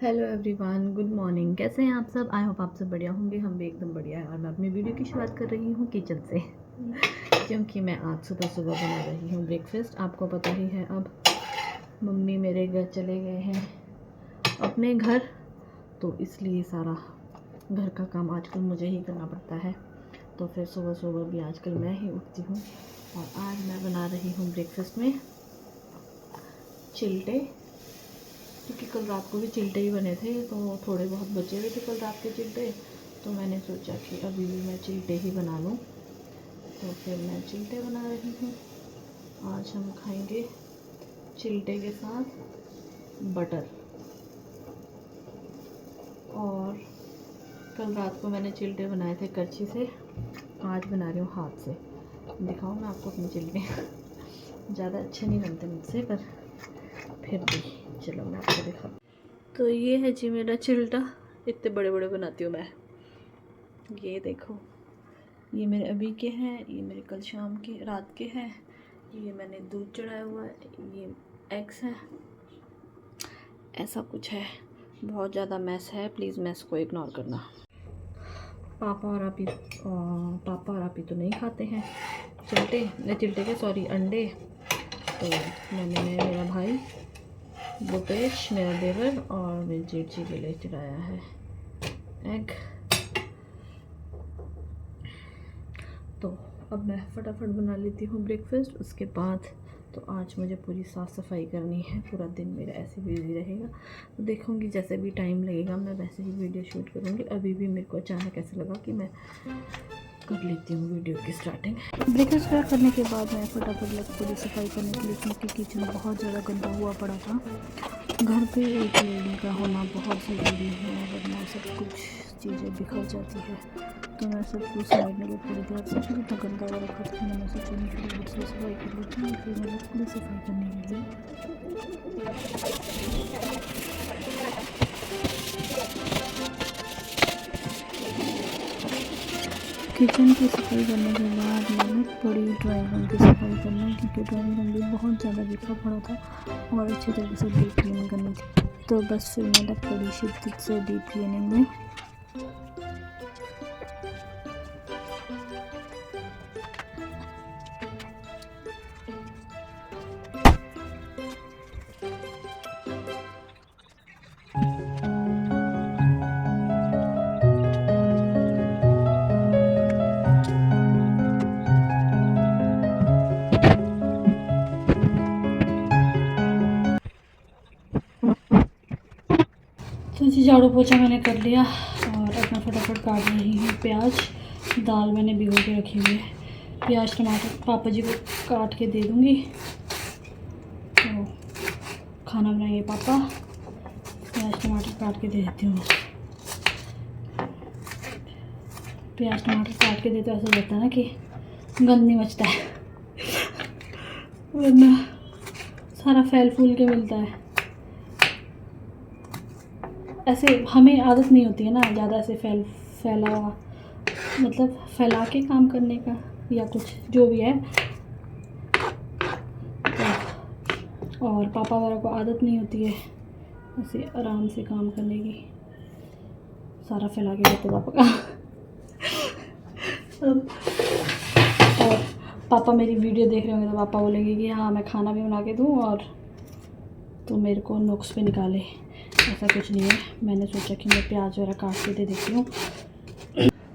Hello everyone, good morning. कैसे हैं आप सब? आई होप आप सब बढ़िया होंगे। हम भी एकदम बढ़िया है। और मैं अपनी वीडियो की शुरुआत कर रही हूँ किचन से क्योंकि मैं आज सुबह सुबह बना रही हूँ ब्रेकफास्ट। आपको पता ही है, अब मम्मी मेरे घर चले गए हैं अपने घर, तो इसलिए सारा घर का काम आजकल मुझे ही करना पड़ता है। तो फिर सुबह सुबह भी आजकल मैं ही उठती हूँ। और आज मैं बना रही हूँ ब्रेकफास्ट में चिल्टे, क्योंकि कल रात को भी चिल्टे ही बने थे, तो थोड़े बहुत बचे हुए थे कल रात के चिल्टे। तो मैंने सोचा कि अभी भी मैं चिल्टे ही बना लूँ, तो फिर मैं चिल्टे बना रही हूँ। आज हम खाएंगे चिल्टे के साथ बटर। और कल रात को मैंने चिल्टे बनाए थे करछी से, आज बना रही हूँ हाथ से। दिखाऊँ मैं आपको अपने चिल्टे ज़्यादा अच्छे नहीं बनते मुझसे, पर फिर भी चलो मैं आपको दिखाऊँ। तो ये है जी मेरा चिल्टा। इतने बड़े बड़े बनाती हूँ मैं। ये देखो, ये मेरे अभी के हैं, ये मेरे कल शाम के रात के हैं, ये मैंने दूध चढ़ाया हुआ है, ये एग्स है। ऐसा कुछ है, बहुत ज़्यादा मैस है, प्लीज़ मैस को इग्नोर करना। पापा और आपी तो नहीं खाते हैं चिल्टे के, सॉरी, अंडे। तो मैंने मेरा भाई भूपेश, मेरा देवर और मेरी जेठ जी के लिए चढ़ाया है एग। तो अब मैं फटाफट बना लेती हूँ ब्रेकफास्ट। उसके बाद तो आज मुझे पूरी साफ़ सफाई करनी है, पूरा दिन मेरा ऐसे बिजी रहेगा। तो देखूँगी, जैसे भी टाइम लगेगा मैं वैसे ही वीडियो शूट करूँगी। अभी भी मेरे को अचानक ऐसा लगा कि मैं कर लेती हूँ वीडियो की स्टार्टिंग। ब्रेकफास्ट स्टार्ट करने के बाद मैं फटाफट लग पूरी सफाई करने के लिए, क्योंकि किचन बहुत ज़्यादा गंदा हुआ पड़ा था। घर पे एक लेडी का होना बहुत ज़रूरी है, वरना सब कुछ चीज़ें बिखर जाती है। तो मैं सब कुछ साइड में पूरे ध्यान से, फिर इतना गंदा हुआ रखा था, मैंने सोचा नहीं फटाफट से सफाई कर लेती हूँ। फिर मैंने पूरी सफाई करने के लिए किचन की सफाई करने के बाद मैंने बड़ी ड्राइंग रूम की सफाई करना, क्योंकि ड्राइंग रूम भी बहुत ज़्यादा बिखरा पड़ा था और अच्छी तरह से डीप क्लीन करनी थी। तो बस फिर मैं लग पड़ी शिद्दत से डीप क्लीनिंग में। तो जी झाड़ू पोछा मैंने कर लिया और अब मैं फटाफट काट रही हूँ प्याज। दाल मैंने भिगो के रखी हुई है। प्याज टमाटर पापा जी को काट के दे दूँगी, तो खाना बनाएंगे पापा। प्याज टमाटर काट के दे देती हूँ। प्याज टमाटर काट के दे तो ऐसा लगता है ना कि गंद नहीं मचता है, वरना सारा फैल फूल के मिलता है। ऐसे हमें आदत नहीं होती है ना ज़्यादा ऐसे फैला हुआ, मतलब फैला के काम करने का या कुछ जो भी है। और पापा वगैरह को आदत नहीं होती है ऐसे आराम से काम करने की, सारा फैला के देते पापा का। और पापा मेरी वीडियो देख रहे होंगे तो पापा बोलेंगे कि हाँ मैं खाना भी बना के दूँ और तो मेरे को नुक्स पे निकाले। ऐसा कुछ नहीं है, मैंने सोचा कि मैं प्याज वगैरह काट के दे देती हूँ।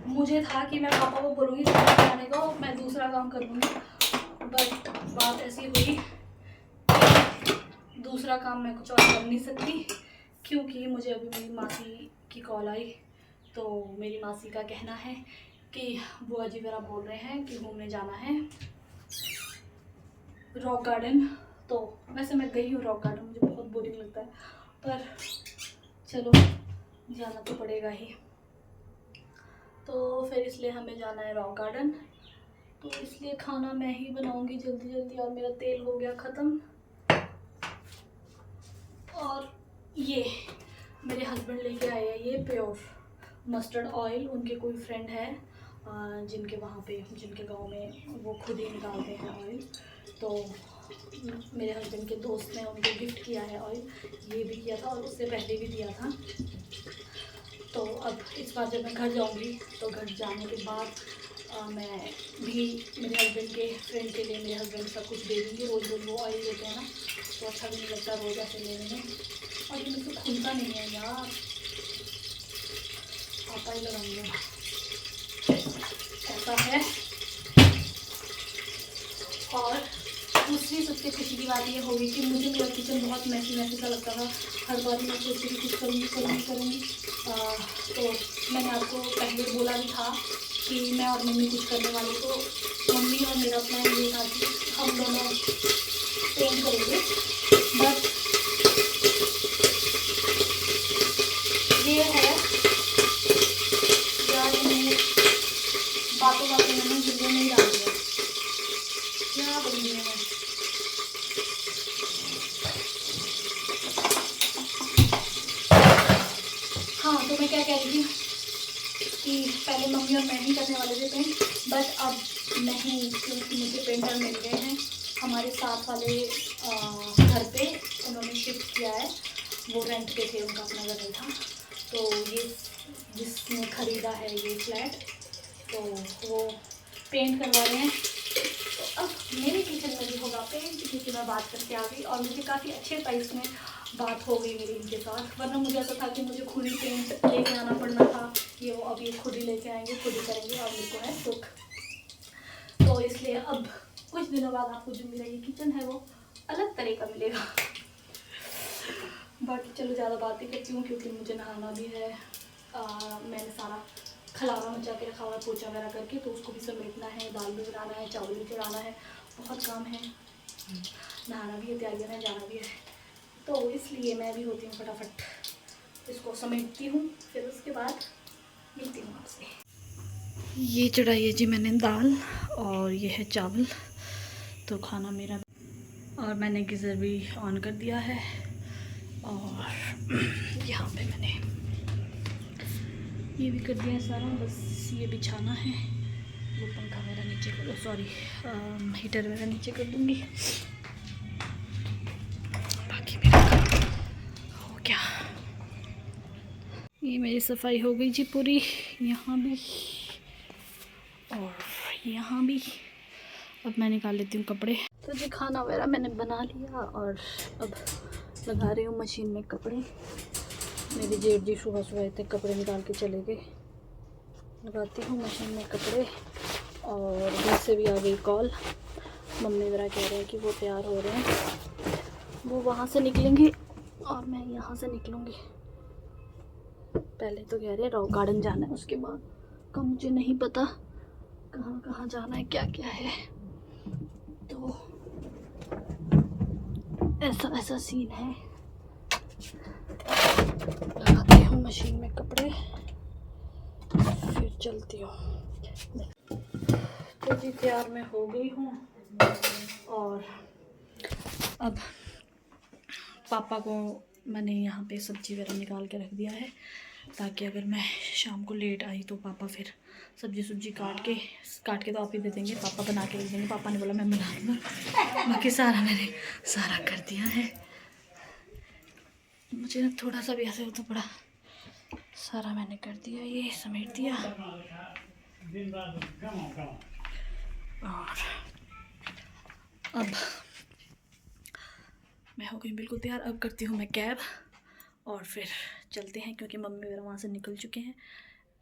मुझे था कि मैं पापा को बोलूँगी खाना बनाने को, मैं दूसरा काम कर लूँगी, बट बात ऐसी हुई दूसरा काम मैं कुछ और कर नहीं सकती, क्योंकि मुझे अभी मेरी मासी की कॉल आई। तो मेरी मासी का कहना है कि बुआ जी मेरा बोल रहे हैं कि घूमने जाना है रॉक गार्डन। तो वैसे मैं गई हूँ रॉक गार्डन, मुझे बहुत बोरिंग लगता है, पर चलो जाना तो पड़ेगा ही। तो फिर इसलिए हमें जाना है रॉक गार्डन, तो इसलिए खाना मैं ही बनाऊंगी जल्दी जल्दी। और मेरा तेल हो गया ख़त्म। और ये मेरे हस्बैंड लेके आए हैं ये प्योर मस्टर्ड ऑयल। उनके कोई फ्रेंड है जिनके वहाँ पे जिनके गांव में वो खुद ही निकालते हैं ऑयल, तो मेरे हस्बैंड के दोस्त ने उनको गिफ्ट किया है ऑयल, ये भी किया था और उससे पहले भी दिया था। तो अब इस बार जब मैं घर जाऊंगी तो घर जाने के बाद मैं भी मेरे हस्बैंड के फ्रेंड के लिए, मेरे हस्बैंड सब कुछ दे दूँगी। रोज़ रोज़ वो ऑयल लेते हैं ना, तो अच्छा भी नहीं लगता रोज़ ऐसे लेने में, और ये मुझसे खुलता नहीं है यार, पापा ही लगाएंगे, ऐसा है। और दूसरी सबसे खुशी की बात ये होगी कि मुझे मेरा किचन बहुत मैसी सा लगता था। हर बार मैं सोचती थी कुछ करूँगी। तो मैंने आपको पहले बोला भी था कि मैं और मम्मी कुछ करने वाले, तो मम्मी और मेरा प्लान ये था कि हम दोनों पेंट करेंगे। बट ये है यार, मैंने बातों मैंने वीडियो नहीं डाल दिया, क्या करूँगी मैं। हाँ, तो मैं क्या कह रही थी कि पहले मम्मी और मैं ही करने वाले थे पेंट, बट अब नहीं, क्योंकि मुझे पेंटर मिल गए हैं हमारे साथ वाले घर पे, उन्होंने शिफ्ट किया है, वो रेंट पे थे, उनका अपना घर था। तो ये जिसने ख़रीदा है ये फ्लैट, तो वो पेंट करवा रहे हैं। तो अब मेरे किचन में भी होगा पेंट, क्योंकि मैं बात करके आ गई और मुझे काफ़ी अच्छे प्राइस में बात हो गई मेरी इनके साथ। वरना मुझे ऐसा था कि मुझे खुद ही पेंट लेके आना पड़ना था, ये वो अब ये खुद ही लेके आएंगे, खुद ही करेंगे, और मेरे को है दुख। तो इसलिए अब कुछ दिनों बाद आपको जो मेरा ये किचन है वो अलग तरह का मिलेगा। बाकी चलो ज़्यादा बात ही करती हूँ, क्योंकि मुझे नहाना भी है। मैंने सारा खलारा मचा के रखा हुआ है पोछा वगैरह करके, तो उसको भी समेटना है, दाल भी बनाना है, चावल भी चढ़ाना है, बहुत काम है। नहाना भी है, तैयारियाँ है, जाना भी है, तो इसलिए मैं भी होती हूँ फटाफट इसको समेटती हूँ, फिर उसके बाद मिलती हूँ आपसे। ये चढ़ाई है जी मैंने दाल, और ये है चावल, तो खाना मेरा, और मैंने गीज़र भी ऑन कर दिया है, और यहाँ पे मैंने ये भी कर दिया है सारा, बस ये बिछाना है। वो पंखा मेरा नीचे कर, सॉरी हीटर मेरा नीचे कर दूँगी, बाकी मेरा हो गया। ये मेरी सफाई हो गई जी पूरी, यहाँ भी और यहाँ भी। अब मैं निकाल लेती हूँ कपड़े। तो जी खाना वगैरह मैंने बना लिया, और अब लगा रही हूँ मशीन में कपड़े। मेरी जेठ जी सुबह इतने कपड़े निकाल के चले गए। लगाती हूँ मशीन में कपड़े, और घर से भी आ गई कॉल। मम्मी मेरा कह रहे हैं कि वो तैयार हो रहे हैं, वो वहाँ से निकलेंगे और मैं यहाँ से निकलूँगी। पहले तो कह रहे हैं रॉक गार्डन जाना है, उसके बाद का मुझे नहीं पता कहाँ कहाँ जाना है, क्या क्या है। तो ऐसा सीन है। लगाती हूँ मशीन में कपड़े, फिर चलती हूँ। तो जी तैयार मैं हो गई हूँ, और अब पापा को मैंने यहाँ पे सब्ज़ी वगैरह निकाल के रख दिया है, ताकि अगर मैं शाम को लेट आई तो पापा फिर सब्ज़ी काट के तो आप ही दे देंगे, पापा बना के दे देंगे। पापा ने बोला मैं बना दूँगा, बाकी सारा मैंने कर दिया है। मुझे ना थोड़ा सा भी ऐसे हो तो बड़ा सारा मैंने कर दिया, ये समेट दिया। और अब मैं हो गई बिल्कुल तैयार। अब करती हूँ मैं कैब, और फिर चलते हैं, क्योंकि मम्मी मेरा वहाँ से निकल चुके हैं,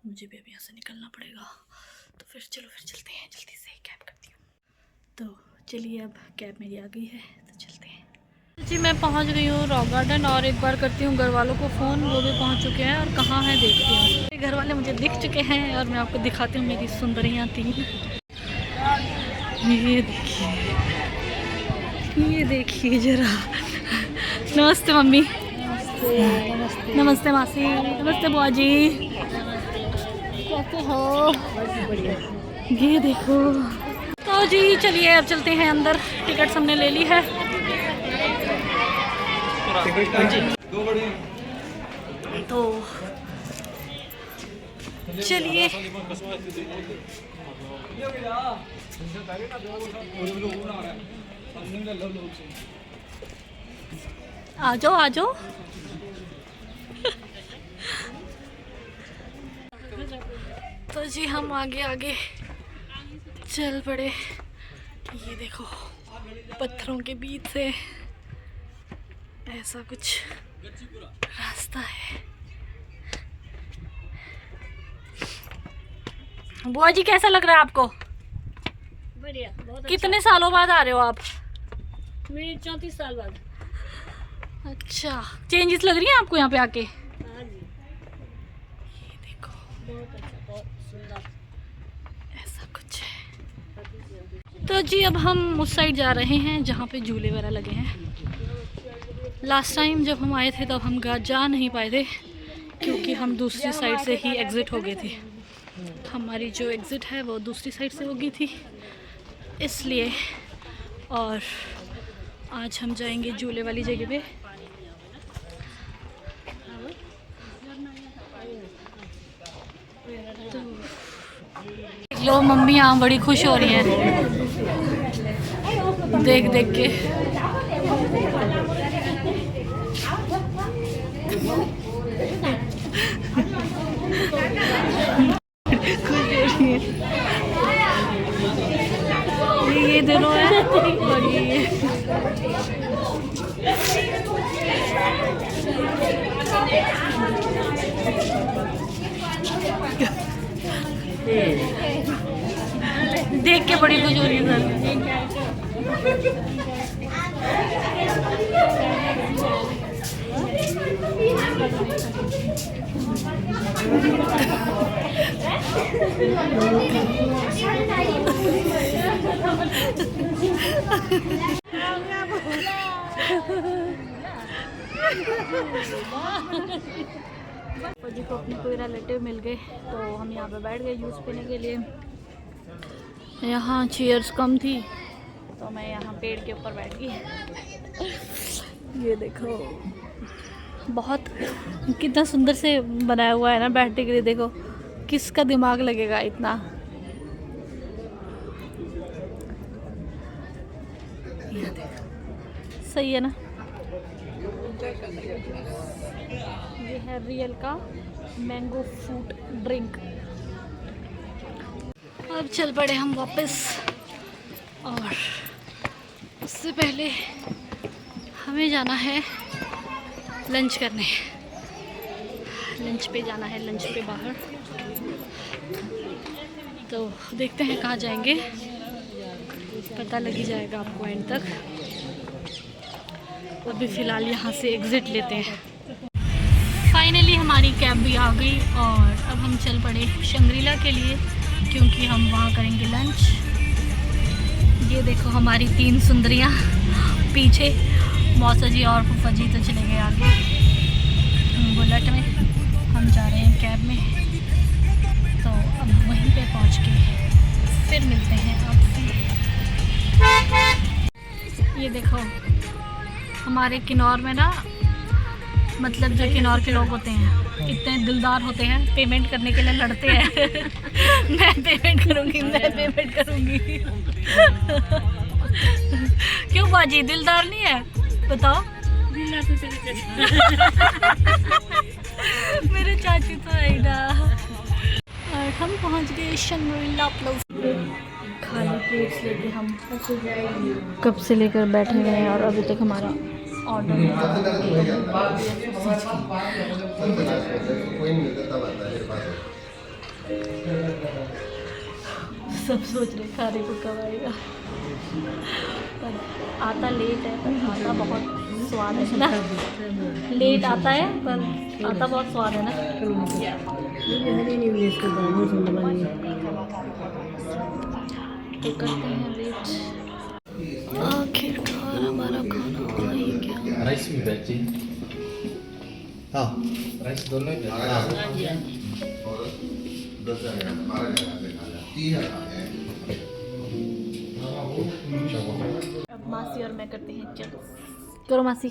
मुझे भी अभी यहाँ से निकलना पड़ेगा। तो फिर चलो फिर चलते हैं, जल्दी से कैब करती हूँ। तो चलिए, अब कैब मेरी आ गई है, तो चलते हैं। जी मैं पहुँच गई हूँ रॉक गार्डन, और एक बार करती हूँ घर वालों को फ़ोन, वो भी पहुँच चुके हैं, और कहाँ हैं देखती हूँ। घर वाले मुझे दिख चुके हैं, और मैं आपको दिखाती हूँ मेरी सुंदरियाँ 3। ये देखिए ज़रा। नमस्ते मम्मी। नमस्ते नमस्ते मासी। नमस्ते बुआ जी, कैसे हो? ये देखो। तो जी चलिए अब चलते हैं अंदर, टिकट हमने ले ली है। तो चलिए आ जाओ आ जाओ। तो जी हम आगे आगे चल पड़े। ये देखो पत्थरों के बीच से ऐसा कुछ रास्ता है। बुआ जी कैसा लग रहा है आपको? बढ़िया, बहुत कितने सालों बाद आ रहे हो आप? अच्छा। मेरी 34 साल बाद। अच्छा, चेंजेस लग रही हैं आपको यहाँ पे आके? हाँ जी, ये देखो बहुत अच्छा, बहुत सुंदर। ऐसा कुछ है। तो जी अब हम उस साइड जा रहे हैं जहाँ पे झूले वगैरह लगे हैं। लास्ट टाइम जब हम आए थे तब हम जा नहीं पाए थे क्योंकि हम दूसरी साइड से ही एग्ज़िट हो गए थे। हमारी जो एग्ज़िट है वो दूसरी साइड से हो गई थी इसलिए। और आज हम जाएंगे झूले वाली जगह पे। लो मम्मी यहाँ बड़ी खुश हो रही हैं देख देख के। ये दोनों है और ये देख के बड़ी खुश हो रही है जी को अपने कोई रिलेटिव मिल गए तो हम यहाँ पे बैठ गए जूस पीने के लिए। यहाँ चेयर्स कम थी तो मैं यहाँ पेड़ के ऊपर बैठ गई। ये देखो बहुत कितना सुंदर से बनाया हुआ है ना बैठने के लिए। देखो किसका दिमाग लगेगा इतना। ये देखो सही है ना। ये है रियल का मैंगो फ्रूट ड्रिंक। अब चल पड़े हम वापस और उससे पहले हमें जाना है लंच करने। लंच पे जाना है, लंच पे बाहर। तो देखते हैं कहाँ जाएंगे, पता लग ही जाएगा आपको एंड तक। अभी फ़िलहाल यहाँ से एग्ज़िट लेते हैं। फाइनली हमारी कैब भी आ गई और अब हम चल पड़े शंग्रीला के लिए क्योंकि हम वहाँ करेंगे लंच। ये देखो हमारी 3 सुंदरियाँ पीछे, मौसा जी और फूफा जी तो चले गए आगे बुलेट में। हम जा रहे हैं कैब में। तो अब वहीं पे पहुँच के फिर मिलते हैं आपसे। ये देखो हमारे किन्नौर में ना, मतलब जो किन्नौर के लोग होते हैं कितने दिलदार होते हैं, पेमेंट करने के लिए लड़ते हैं। मैं पेमेंट करूँगी, मैं पेमेंट करूँगी। क्यों बाजी दिलदार नहीं है बताओ? मेरे चाची तो है ना। और हम पहुँच गए शंग्रीला प्लेस। खाली प्लेट्स लेके हम कब से लेकर बैठे हुए हैं और अभी तक हमारा ऑर्डर सब सोच रहे खाने को कब आएगा, पर आता लेट है पर आता बहुत स्वाद है ना। लेट आता है पर आता बहुत स्वाद है ना। तो करते हैं वेट। आखिरकार हमारा खाना आ ही गया। राइस भी भेजी। हाँ राइस दोनों ही अब मासी और मैं करते हैं चीयर्स। करो मासी।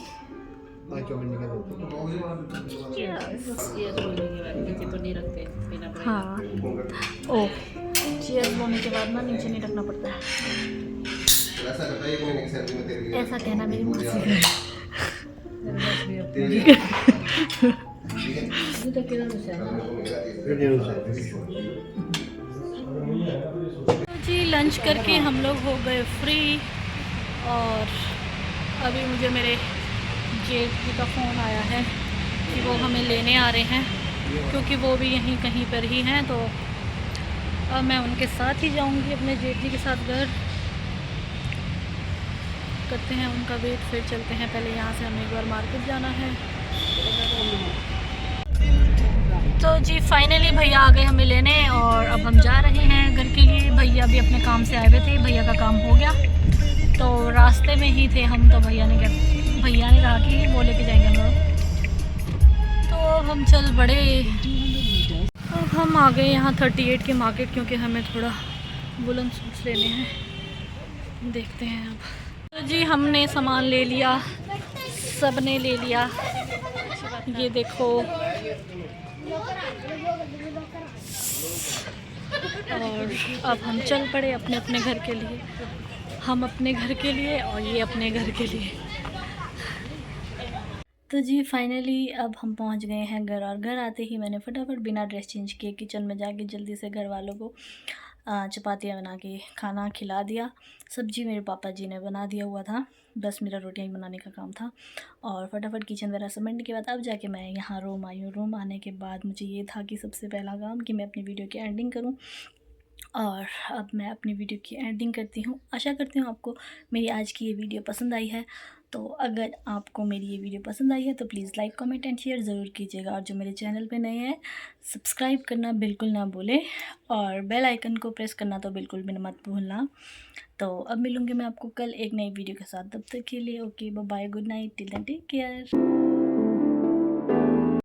हाँ ओ चीयर्स बोलने के बाद ना नीचे नहीं रखना पड़ता है। ऐसा करता है 1 महीने की सैलरी में तेरे लिए ऐसा कहना मेरी मौसी का है। तेरे ठीक है तो जी लंच करके हम लोग हो गए फ्री और अभी मुझे मेरे जेठ जी का फ़ोन आया है कि वो हमें लेने आ रहे हैं क्योंकि वो भी यहीं कहीं पर ही हैं। तो अब मैं उनके साथ ही जाऊंगी अपने जेठ जी के साथ घर। करते हैं उनका वेट, फिर चलते हैं। पहले यहाँ से हमें एक बार मार्केट जाना है। तो जी फाइनली भैया आ गए हमें लेने और अब हम जा रहे हैं घर के लिए। भैया भी अपने काम से आए हुए थे, भैया का काम हो गया तो रास्ते में ही थे हम। तो भैया ने कहा कि वो लेके जाएंगे हम लोग। तो हम चल बड़े। अब हम आ गए यहाँ 38 के मार्केट क्योंकि हमें थोड़ा वुलन सूट्स लेने हैं। देखते हैं अब। तो जी हमने सामान ले लिया, सब ने ले लिया। ये देखो और अब हम चल पड़े अपने अपने घर के लिए। हम अपने घर के लिए और ये अपने घर के लिए। तो जी फाइनली अब हम पहुंच गए हैं घर और घर आते ही मैंने फटाफट बिना ड्रेस चेंज किए किचन में जाके जल्दी से घर वालों को चपातियाँ बना के खाना खिला दिया। सब्जी मेरे पापा जी ने बना दिया हुआ था, बस मेरा रोटियाँ बनाने का काम था। और फटाफट किचन वगैरह समेटने के बाद अब जाके मैं यहाँ रूम आई हूँ। रूम आने के बाद मुझे ये था कि सबसे पहला काम कि मैं अपनी वीडियो की एडिटिंग करूँ। और अब मैं अपनी वीडियो की एडिटिंग करती हूँ। आशा करती हूँ आपको मेरी आज की ये वीडियो पसंद आई है। तो अगर आपको मेरी ये वीडियो पसंद आई है तो please like comment and share ज़रूर कीजिएगा। और जो मेरे चैनल पे नए हैं सब्सक्राइब करना बिल्कुल ना भूलें और बेल आइकन को प्रेस करना तो बिल्कुल भी मत भूलना। तो अब मिलूँगी मैं आपको कल एक नई वीडियो के साथ। तब तक के लिए okay bye, good night, till then take care.